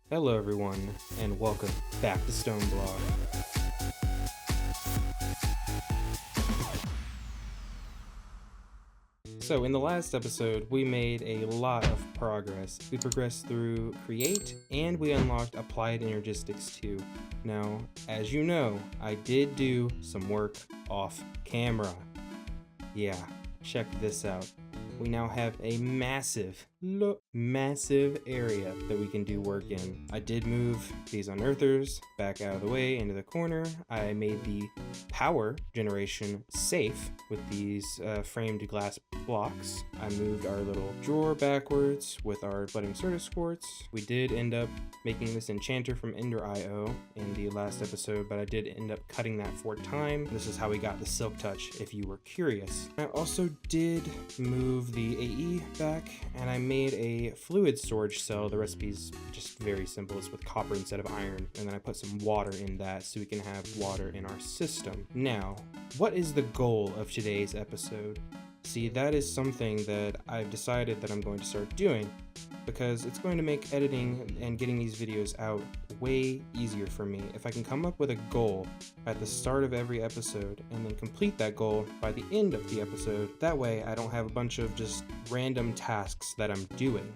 Hello everyone, and welcome back to StoneBlock. So in the last episode, we made a lot of progress. We progressed through Create, and we unlocked Applied Energistics 2. Now, as you know, I did do some work off camera. Yeah, check this out. We now have a massive area that we can do work in. I did move these unearthers back out of the way into the corner. I made the power generation safe with these framed glass blocks. I moved our little drawer backwards with our budding Certus quartz. We did end up making this enchanter from Ender IO in the last episode, but I did end up cutting that for time. This is how we got the silk touch, if you were curious. I also did move the AE back, and I made a fluid storage cell. The recipe's just very simple. It's with copper instead of iron, and then I put some water in that so we can have water in our system. Now, what is the goal of today's episode? See, that is something that I've decided that I'm going to start doing, because it's going to make editing and getting these videos out way easier for me if I can come up with a goal at the start of every episode and then complete that goal by the end of the episode. That way I don't have a bunch of just random tasks that I'm doing.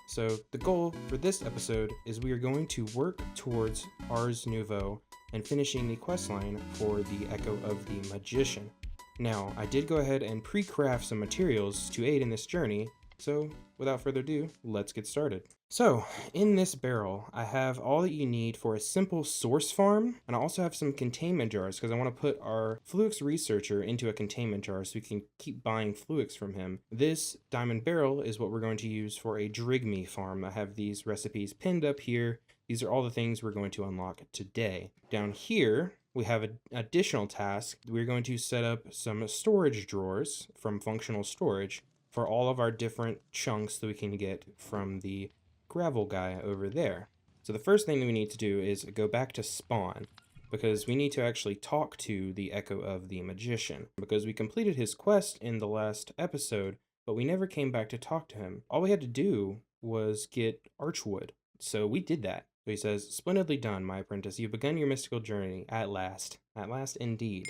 So the goal for this episode is we are going to work towards Ars Nouveau and finishing the questline for the Echo of the Magician. Now, I did go ahead and pre-craft some materials to aid in this journey, so without further ado, let's get started. So, in this barrel, I have all that you need for a simple source farm, and I also have some containment jars because I want to put our Fluix researcher into a containment jar so we can keep buying Fluix from him. This diamond barrel is what we're going to use for a Drigme farm. I have these recipes pinned up here. These are all the things we're going to unlock today. Down here, we have an additional task. We're going to set up some storage drawers from functional storage for all of our different chunks that we can get from the gravel guy over there. So the first thing that we need to do is go back to spawn, because we need to actually talk to the Echo of the Magician, because we completed his quest in the last episode, but we never came back to talk to him. All we had to do was get archwood, so we did that. So he says, "Splendidly done, my apprentice. You've begun your mystical journey. At last. At last indeed.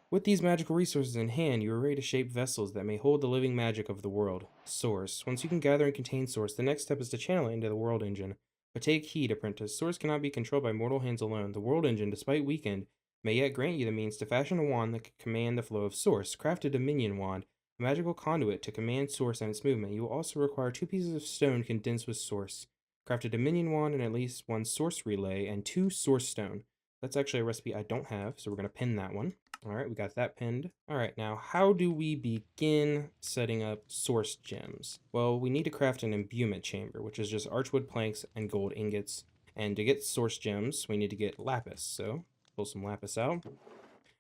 With these magical resources in hand, you are ready to shape vessels that may hold the living magic of the world. Source. Once you can gather and contain Source, the next step is to channel it into the World Engine. But take heed, apprentice. Source cannot be controlled by mortal hands alone. The World Engine, despite weakened, may yet grant you the means to fashion a wand that can command the flow of Source. Craft a Dominion wand, a magical conduit to command Source and its movement. You will also require 2 pieces of stone condensed with Source. Craft a Dominion wand and at least 1 Source relay and 2 Source stone." That's actually a recipe I don't have, so we're going to pin that one. All right, we got that pinned. All right, now how do we begin setting up source gems? Well, we need to craft an imbuement chamber, which is just archwood planks and gold ingots. And to get source gems, we need to get lapis. So pull some lapis out.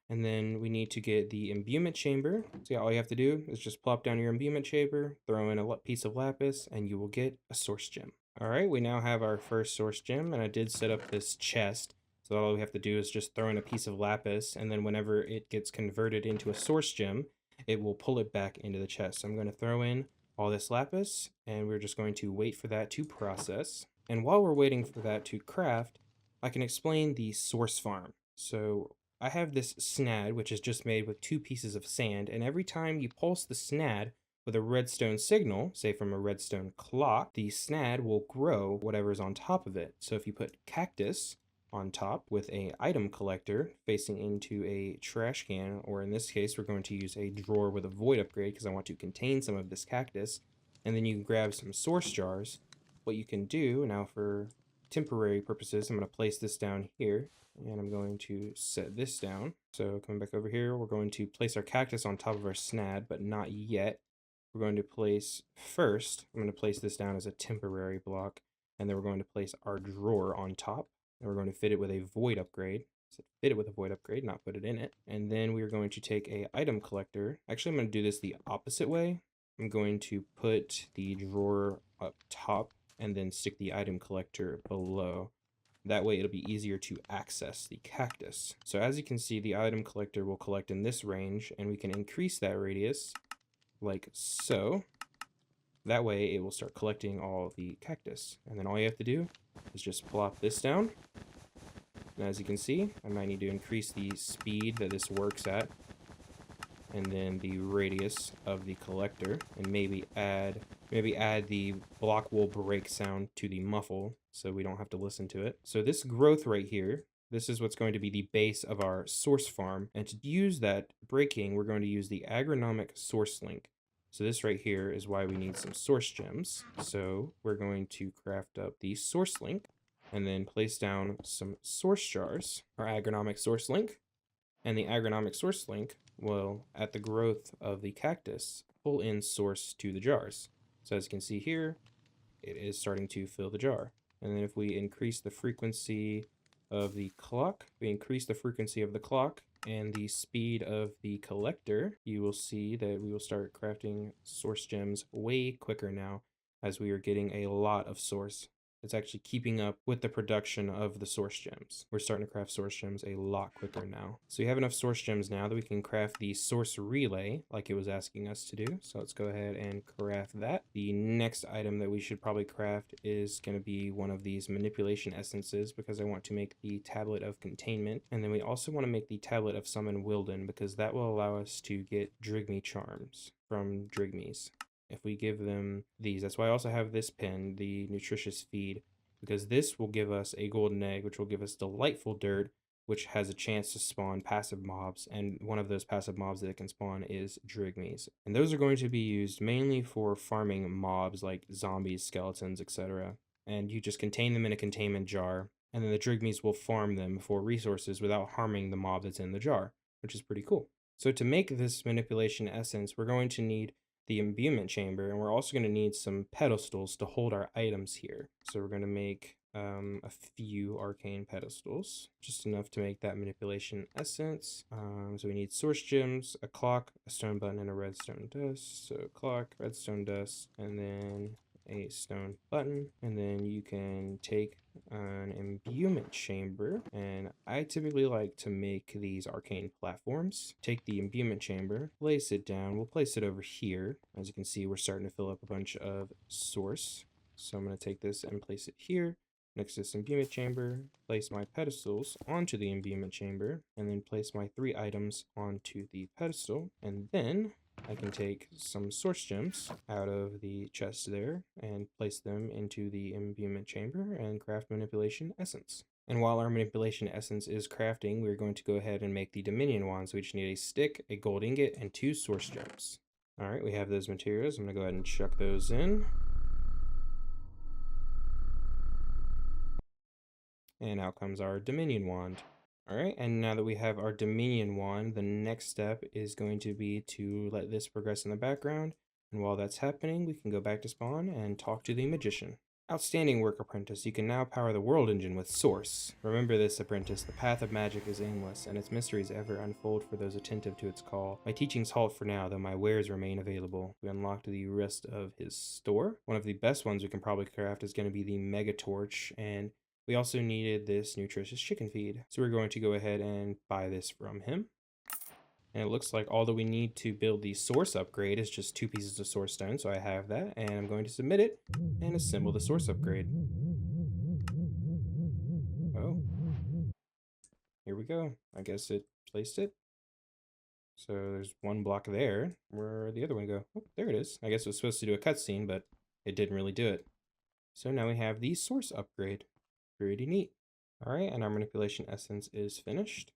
And then we need to get the imbuement chamber. So yeah, all you have to do is just plop down your imbuement chamber, throw in a piece of lapis, and you will get a source gem. All right, we now have our first source gem, and I did set up this chest. So all we have to do is just throw in a piece of lapis, and then whenever it gets converted into a source gem, it will pull it back into the chest. So I'm going to throw in all this lapis, and we're just going to wait for that to process. And while we're waiting for that to craft, I can explain the source farm. So I have this snad, which is just made with 2 pieces of sand, and every time you pulse the snad with a redstone signal, say from a redstone clock, the snad will grow whatever's on top of it. So if you put cactus on top with a item collector facing into a trash can, or in this case we're going to use a drawer with a void upgrade because I want to contain some of this cactus, and then you can grab some source jars. What you can do now, for temporary purposes, I'm going to place this down here, and I'm going to set this down. So coming back over here, we're going to place our cactus on top of our snad, but not yet. We're going to place first, I'm going to place this down as a temporary block, and then we're going to place our drawer on top. And we're going to fit it with a void upgrade. So fit it with a void upgrade, not put it in it. And then we are going to take a item collector. Actually, I'm going to do this the opposite way. I'm going to put the drawer up top and then stick the item collector below. That way it'll be easier to access the cactus. So as you can see, the item collector will collect in this range, and we can increase that radius like so. That way it will start collecting all the cactus. And then all you have to do is just plop this down. And as you can see, I might need to increase the speed that this works at, and then the radius of the collector, and maybe add the block will break sound to the muffle so we don't have to listen to it. So this growth right here, this is what's going to be the base of our source farm. And to use that breaking, we're going to use the agronomic source link. So this right here is why we need some source gems. So we're going to craft up the source link and then place down some source jars, our agronomic source link. And the agronomic source link will, at the growth of the cactus, pull in source to the jars. So as you can see here, it is starting to fill the jar. And then if we increase the frequency of the clock, and the speed of the collector, you will see that we will start crafting source gems way quicker now, as we are getting a lot of source. It's actually keeping up with the production of the source gems. We're starting to craft source gems a lot quicker now. So we have enough source gems now that we can craft the source relay like it was asking us to do. So let's go ahead and craft that. The next item that we should probably craft is going to be one of these manipulation essences, because I want to make the tablet of containment. And then we also want to make the tablet of summon Wilden, because that will allow us to get Drigme charms from Drigmes if we give them these. That's why I also have this pin, the nutritious feed, because this will give us a golden egg, which will give us delightful dirt, which has a chance to spawn passive mobs. And one of those passive mobs that it can spawn is Drigmes. And those are going to be used mainly for farming mobs like zombies, skeletons, etc. And you just contain them in a containment jar, and then the Drigmes will farm them for resources without harming the mob that's in the jar, which is pretty cool. So to make this manipulation essence, we're going to need the imbuement chamber, and we're also going to need some pedestals to hold our items here. So we're going to make a few arcane pedestals, just enough to make that manipulation essence. So we need source gems, a clock, a stone button, and a redstone dust. So clock, redstone dust, and then a stone button. And then you can take an imbuement chamber, and I typically like to make these arcane platforms. Take the imbuement chamber, place it down. We'll place it over here. As you can see, we're starting to fill up a bunch of source. So I'm going to take this and place it here next to this imbuement chamber, place my pedestals onto the imbuement chamber, and then place my 3 items onto the pedestal. And then I can take some source gems out of the chest there and place them into the imbuement chamber and craft manipulation essence. And while our manipulation essence is crafting, we're going to go ahead and make the Dominion wand. So we just need a stick, a gold ingot, and 2 source gems. All right, we have those materials. I'm going to go ahead and chuck those in. And out comes our Dominion wand. All right, and now that we have our Dominion wand, the next step is going to be to let this progress in the background. And while that's happening, we can go back to spawn and talk to the magician. Outstanding work, apprentice. You can now power the world engine with Source. Remember this, apprentice. The path of magic is aimless, and its mysteries ever unfold for those attentive to its call. My teachings halt for now, though my wares remain available. We unlocked the rest of his store. One of the best ones we can probably craft is going to be the Mega Torch, and we also needed this nutritious chicken feed. So we're going to go ahead and buy this from him. And it looks like all that we need to build the source upgrade is just 2 pieces of source stone. So I have that, and I'm going to submit it and assemble the source upgrade. Oh, here we go. I guess it placed it. So there's 1 block there. Where'd the other one go? Oh, there it is. I guess it was supposed to do a cutscene, but it didn't really do it. So now we have the source upgrade. Pretty neat. All right, and our manipulation essence is finished.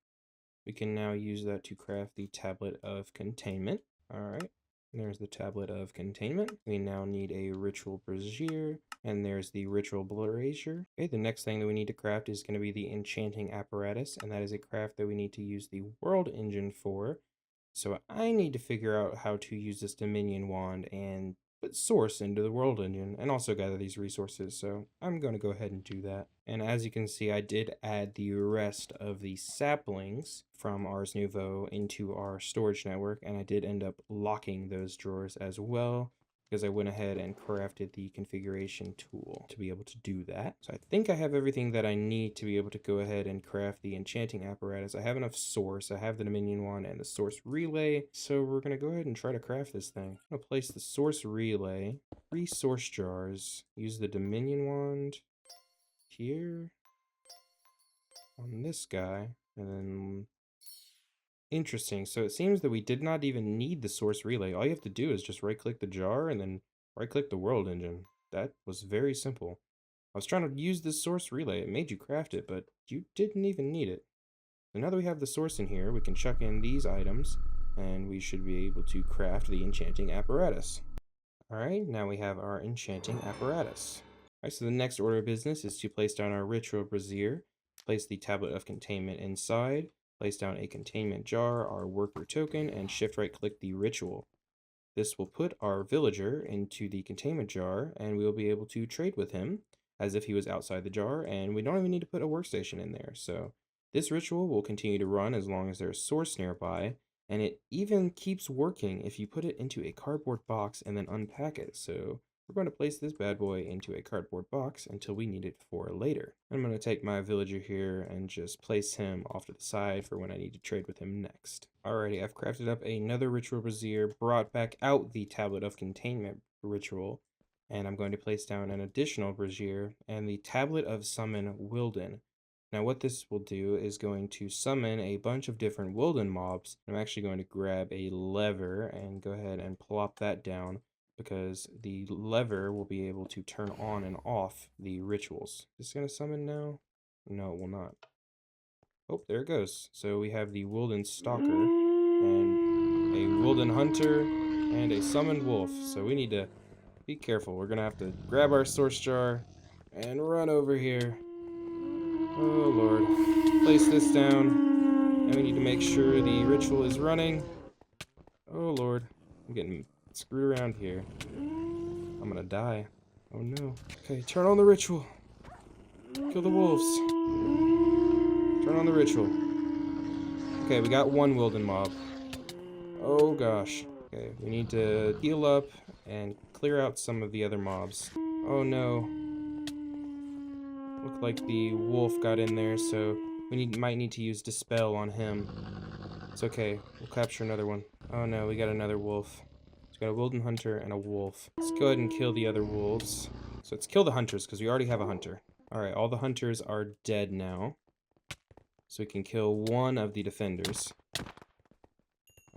We can now use that to craft the tablet of containment. All right, there's the tablet of containment. We now need a ritual brazier, and there's the ritual brazier. Okay, the next thing that we need to craft is going to be the enchanting apparatus, and that is a craft that we need to use the world engine for. So I need to figure out how to use this Dominion wand and put source into the world engine and also gather these resources. So I'm going to go ahead and do that. And as you can see, I did add the rest of the saplings from Ars Nouveau into our storage network, and I did end up locking those drawers as well, because I went ahead and crafted the configuration tool to be able to do that. So I think I have everything that I need to be able to go ahead and craft the enchanting apparatus. I have enough source. I have the Dominion wand and the source relay. So we're going to go ahead and try to craft this thing. I'm going to place the source relay, 3 source jars, use the Dominion wand here on this guy, and then interesting. So it seems that we did not even need the source relay. All you have to do is just right-click the jar and then right-click the world engine. That was very simple. I was trying to use this source relay. It made you craft it, but you didn't even need it. So now that we have the source in here, we can chuck in these items, and we should be able to craft the enchanting apparatus. Alright, now we have our enchanting apparatus. Alright, so the next order of business is to place down our ritual brazier, place the tablet of containment inside, place down a containment jar, our worker token, and shift right click the ritual. This will put our villager into the containment jar, and we'll be able to trade with him as if he was outside the jar, and we don't even need to put a workstation in there. So this ritual will continue to run as long as there's a source nearby, and it even keeps working if you put it into a cardboard box and then unpack it. So we're going to place this bad boy into a cardboard box until we need it for later. I'm going to take my villager here and just place him off to the side for when I need to trade with him next. Alrighty, I've crafted up another ritual brazier, brought back out the tablet of containment ritual, and I'm going to place down an additional brazier and the tablet of summon Wilden. Now what this will do is going to summon a bunch of different Wilden mobs. I'm actually going to grab a lever and go ahead and plop that down, because the lever will be able to turn on and off the rituals. Is this going to summon now? No, it will not. Oh, there it goes. So we have the Wilden Stalker, and a Wilden Hunter, and a Summoned Wolf. So we need to be careful. We're going to have to grab our source jar and run over here. Oh, Lord. Place this down, and we need to make sure the ritual is running. Oh, Lord. I'm getting screwed around here. I'm gonna die. Oh no. Okay, turn on the ritual. Kill the wolves. Turn on the ritual. Okay, we got one Wilden mob. Oh gosh. Okay, we need to heal up and clear out some of the other mobs. Oh no. Looked like the wolf got in there, so we might need to use Dispel on him. It's okay. We'll capture another one. Oh no, we got another wolf. It's got a Wilden Hunter and a wolf. Let's go ahead and kill the other wolves. So let's kill the hunters, because we already have a hunter. Alright, all the hunters are dead now. So we can kill one of the defenders.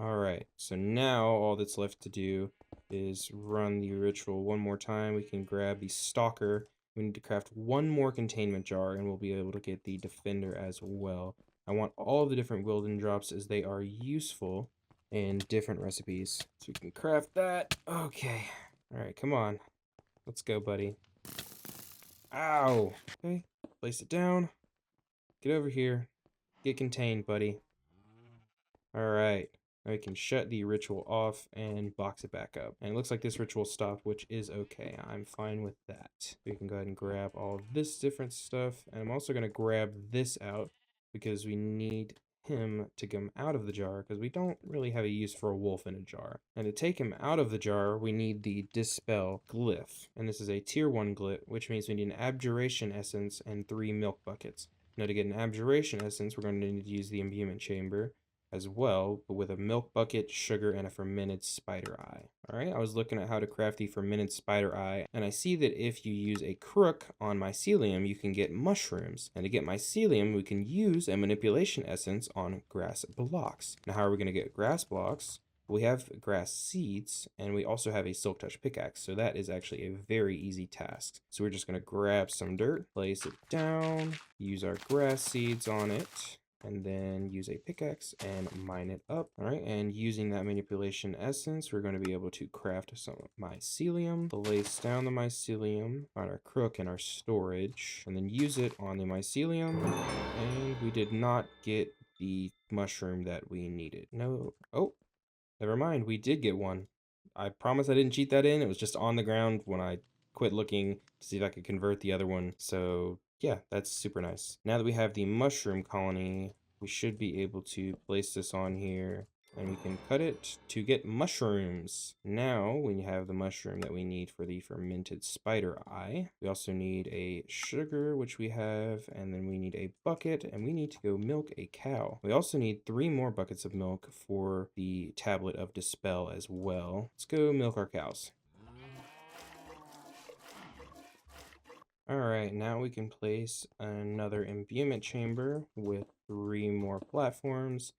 Alright, so now all that's left to do is run the ritual one more time. We can grab the stalker. We need to craft one more containment jar, and we'll be able to get the defender as well. I want all of the different Wilden drops, as they are useful in different recipes. So we can craft that. Okay. Alright, come on. Let's go, buddy. Ow! Okay, place it down. Get over here. Get contained, buddy. Alright. Now we can shut the ritual off and box it back up. And it looks like this ritual stopped, which is okay. I'm fine with that. We can go ahead and grab all of this different stuff. And I'm also going to grab this out, because we need him to come out of the jar, because we don't really have a use for a wolf in a jar. And to take him out of the jar, we need the Dispel glyph. And this is a tier 1 glyph, which means we need an Abjuration Essence and 3 milk buckets. Now to get an Abjuration Essence, we're going to need to use the Imbuement Chamber as well, but with a milk bucket, sugar, and a fermented spider eye. Alright, I was looking at how to craft the fermented spider eye, and I see that if you use a crook on mycelium, you can get mushrooms. And to get mycelium, we can use a manipulation essence on grass blocks. Now how are we going to get grass blocks? We have grass seeds, and we also have a silk touch pickaxe, so that is actually a very easy task. So we're just going to grab some dirt, place it down, use our grass seeds on it, and then use a pickaxe and mine it up. Alright, and using that manipulation essence, we're going to be able to craft some mycelium, place down the mycelium on our crook and our storage, and then use it on the mycelium. And we did not get the mushroom that we needed. No, oh, never mind, we did get one. I promise I didn't cheat that in. It was just on the ground when I quit looking to see if I could convert the other one. So yeah, that's super nice. Now that we have the mushroom colony, we should be able to place this on here, and we can cut it to get mushrooms. Now we have the mushroom that we need for the fermented spider eye. We also need a sugar, which we have, and then we need a bucket, and we need to go milk a cow. We also need 3 more buckets of milk for the tablet of Dispel as well. Let's go milk our cows. All right, now we can place another imbuement chamber with 3 more platforms.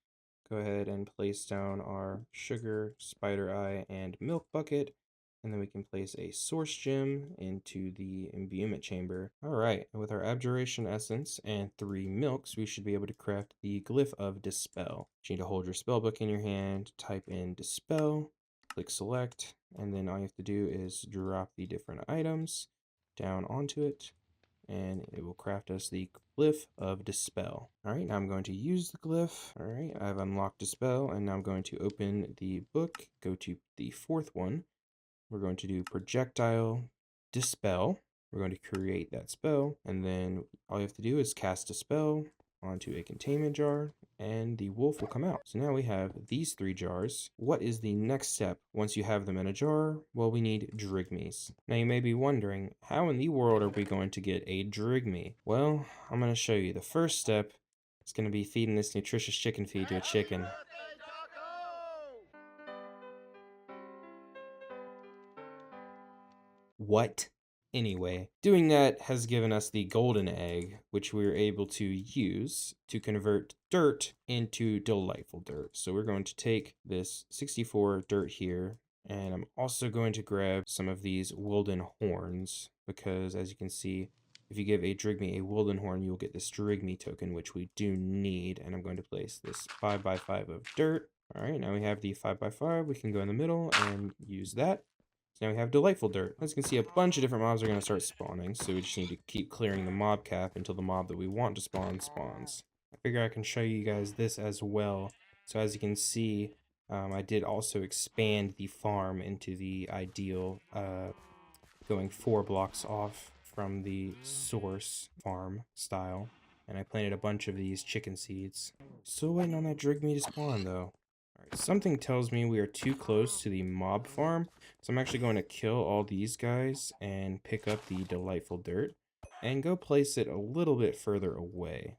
Go ahead and place down our sugar, spider eye, and milk bucket. And then we can place a source gem into the imbuement chamber. All right, with our abjuration essence and 3 milks, we should be able to craft the glyph of dispel. You need to hold your spellbook in your hand, type in dispel, click select, and then all you have to do is drop the different items down onto it, and it will craft us the glyph of dispel. All right, now I'm going to use the glyph. All right, I've unlocked dispel, and now I'm going to open the book, go to the 4th one. We're going to do projectile dispel. We're going to create that spell, and then all you have to do is cast a spell onto a containment jar, and the wolf will come out. So now we have these 3 jars. What is the next step once you have them in a jar? Well, we need drigmies. Now you may be wondering, how in the world are we going to get a drigmy? Well, I'm going to show you. The first step is going to be feeding this nutritious chicken feed to a chicken. What? Anyway, doing that has given us the golden egg, which we were able to use to convert dirt into delightful dirt. So we're going to take this 64 dirt here, and I'm also going to grab some of these Wilden horns, because as you can see, if you give a Drigme a Wilden horn, you'll get this Drigme token, which we do need, and I'm going to place this 5x5 of dirt. All right, now we have the 5x5, we can go in the middle and use that. So now we have delightful dirt. As you can see, a bunch of different mobs are going to start spawning, so we just need to keep clearing the mob cap until the mob that we want to spawn spawns. I figure I can show you guys this as well. So as you can see, I did also expand the farm into the ideal, going 4 blocks off from the source farm style. And I planted a bunch of these chicken seeds. Still waiting on that Drigme to spawn though. Alright, something tells me we are too close to the mob farm, so I'm actually going to kill all these guys and pick up the delightful dirt and go place it a little bit further away.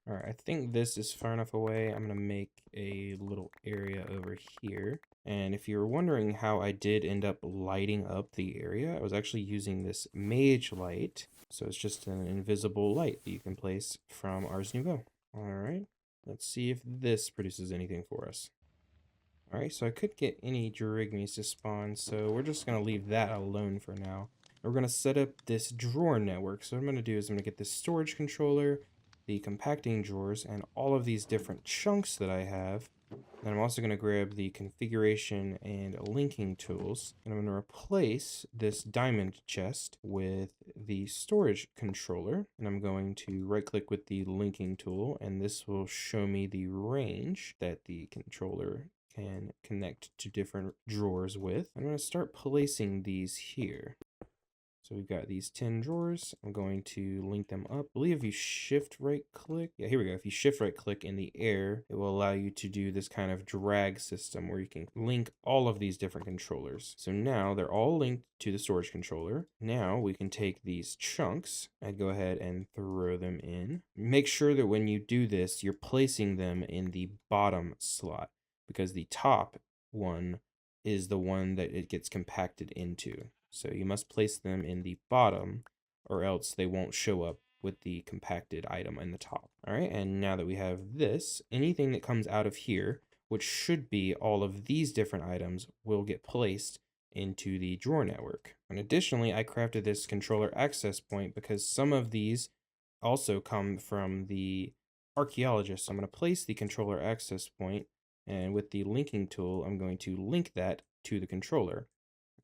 Alright, I think this is far enough away. I'm going to make a little area over here. And if you're wondering how I did end up lighting up the area, I was actually using this mage light. So it's just an invisible light that you can place from Ars Nouveau. Alright, let's see if this produces anything for us. Alright, so I could get any Drigmies to spawn, so we're just going to leave that alone for now. We're going to set up this drawer network. So what I'm going to do is I'm going to get this storage controller, the compacting drawers, and all of these different chunks that I have. And I'm also going to grab the configuration and linking tools. And I'm going to replace this diamond chest with the storage controller. And I'm going to right click with the linking tool, and this will show me the range that the controller can connect to different drawers with. I'm going to start placing these here. So we've got these 10 drawers. I'm going to link them up. I believe if you shift right click, yeah, here we go. If you shift right click in the air, it will allow you to do this kind of drag system where you can link all of these different controllers. So now they're all linked to the storage controller. Now we can take these chunks and go ahead and throw them in. Make sure that when you do this, you're placing them in the bottom slot, because the top one is the one that it gets compacted into. So you must place them in the bottom, or else they won't show up with the compacted item in the top. All right, and now that we have this, anything that comes out of here, which should be all of these different items, will get placed into the drawer network. And additionally, I crafted this controller access point because some of these also come from the archaeologist. So I'm going to place the controller access point, and with the linking tool, I'm going to link that to the controller.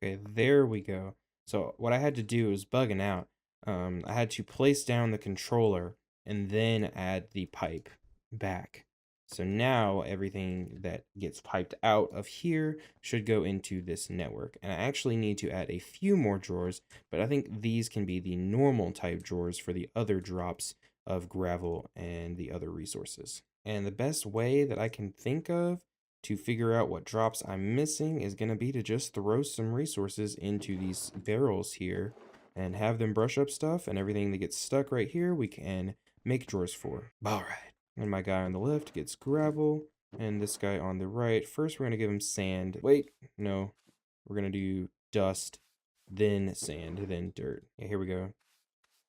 Okay, there we go. So what I had to do was bugging out. I had to place down the controller and then add the pipe back. So now everything that gets piped out of here should go into this network. And I actually need to add a few more drawers, but I think these can be the normal type drawers for the other drops of gravel and the other resources. And the best way that I can think of to figure out what drops I'm missing is going to be to just throw some resources into these barrels here and have them brush up stuff, and everything that gets stuck right here we can make drawers for. All right. And my guy on the left gets gravel, and this guy on the right, first we're going to give him sand. Wait, no. We're going to do dust, then sand, then dirt. Yeah, here we go.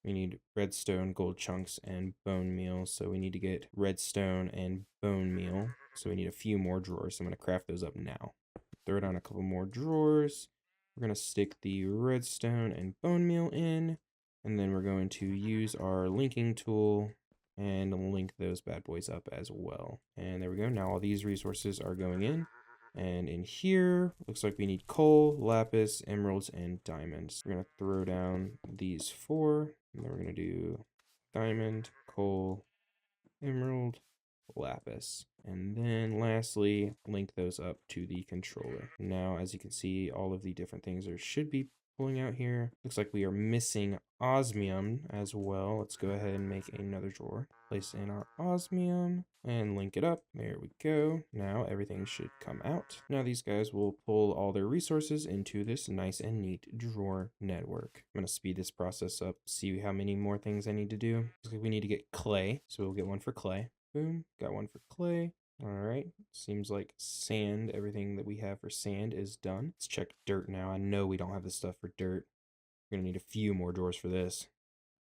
We need redstone, gold chunks, and bone meal. So we need to get redstone and bone meal. So we need a few more drawers. So I'm going to craft those up now. Throw down a couple more drawers. We're going to stick the redstone and bone meal in. And then we're going to use our linking tool and link those bad boys up as well. And there we go. Now all these resources are going in. And in here, looks like we need coal, lapis, emeralds, and diamonds. We're going to throw down these 4. And then we're going to do diamond, coal, emerald, lapis. And then lastly, link those up to the controller. Now, as you can see, all of the different things should be pulling out here. Looks like we are missing osmium as well. Let's go ahead and make another drawer. Place in our osmium and link it up. There we go. Now everything should come out. Now these guys will pull all their resources into this nice and neat drawer network. I'm gonna speed this process up, see how many more things I need to do. Looks like we need to get clay, so we'll get one for clay. Boom, got one for clay. All right, seems like sand, everything that we have for sand is done. Let's check dirt now. I know we don't have the stuff for dirt. We're gonna need a few more drawers for this.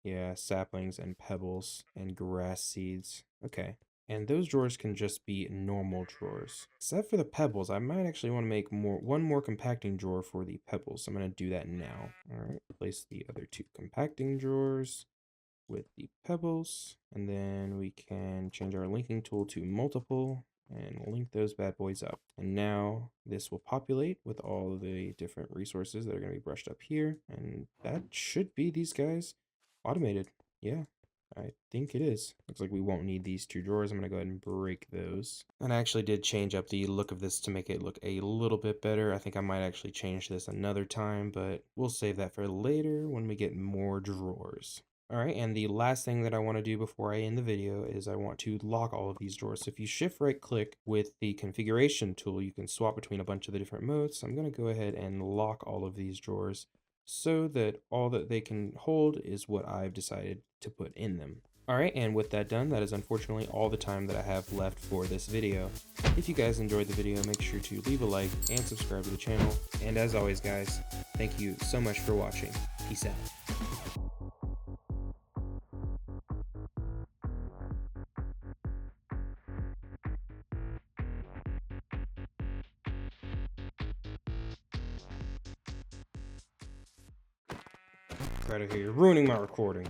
Yeah, saplings and pebbles and grass seeds. Okay, and those drawers can just be normal drawers. Except for the pebbles, I might actually want to make one more compacting drawer for the pebbles. So I'm gonna do that now. All right, place the other 2 compacting drawers with the pebbles, and then we can change our linking tool to multiple and link those bad boys up. And now this will populate with all of the different resources that are going to be brushed up here, and that should be these guys automated. Yeah, I think it is. Looks like we won't need these 2 drawers. I'm going to go ahead and break those. And I actually did change up the look of this to make it look a little bit better. I think I might actually change this another time, but we'll save that for later when we get more drawers. All right, and the last thing that I want to do before I end the video is I want to lock all of these drawers. So if you shift right click with the configuration tool, you can swap between a bunch of the different modes. So I'm going to go ahead and lock all of these drawers so that all that they can hold is what I've decided to put in them. All right, and with that done, that is unfortunately all the time that I have left for this video. If you guys enjoyed the video, make sure to leave a like and subscribe to the channel. And as always, guys, thank you so much for watching. Peace out. Right here, you're ruining my recording.